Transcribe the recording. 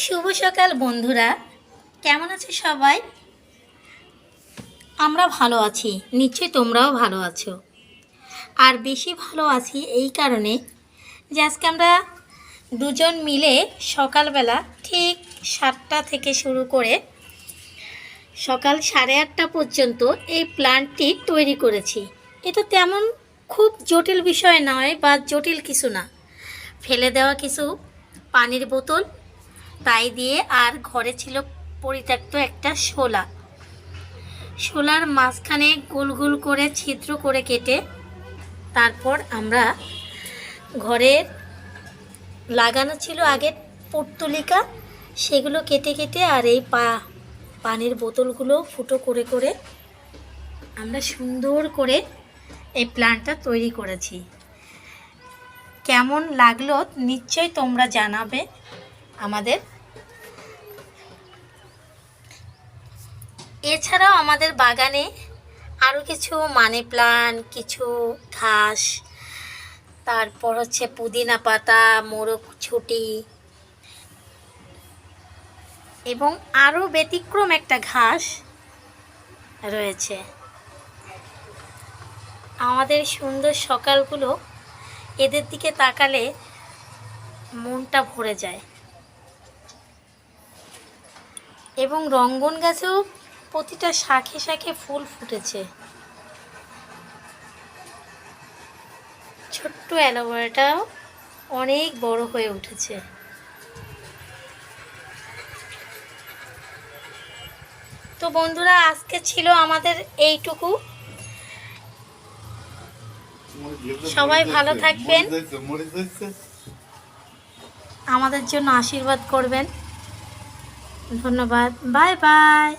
শুভ সকাল বন্ধুরা, কেমন আছো সবাই? আমরা ভালো আছি, নিশ্চয়ই তোমরাও ভালো আছো। আর বেশি ভালো আছি এই কারণে যে আজকে আমরা দুজন মিলে সকালবেলা ঠিক 7টা থেকে শুরু করে সকাল 8:30 পর্যন্ত এই প্ল্যান্টটি তৈরি করেছি। এটা তেমন খুব জটিল বিষয় নয় বা জটিল কিছু না, ফেলে দেওয়া কিছু পানির বোতল তাই দিয়ে, আর ঘরে ছিল পরিত্যক্ত একটা শোলার মাঝখানে গোল গোল করে ছিদ্র করে কেটে তারপর আমরা ঘরের লাগানো ছিল আগে পর্তুলিকা, সেগুলো কেটে কেটে আর এই পানির বোতলগুলো ফুটো করে করে আমরা সুন্দর করে এই প্ল্যান্টটা তৈরি করেছি। কেমন লাগলো নিশ্চয়ই তোমরা জানাবে আমাদের। এছাড়াও আমাদের বাগানে আরও কিছু মানি প্লান্ট, কিছু ঘাস, তারপর হচ্ছে পুদিনা পাতা, মোরগ ছুটি এবং আরও ব্যতিক্রম একটা ঘাস রয়েছে। আমাদের সুন্দর সকালগুলো এদের দিকে তাকালে মনটা ভরে যায়। এবং রঙ্গন গাছেও প্রতিটা শাখে শাখে ফুল ফুটেছে। ছোট্ট অ্যালোভেরাটাও অনেক বড় হয়ে উঠেছে। তো বন্ধুরা, আজকে ছিল আমাদের এইটুকু। সবাই ভালো থাকবেন, আমাদের জন্য আশীর্বাদ করবেন। ধন্যবাদ, বাই বাই।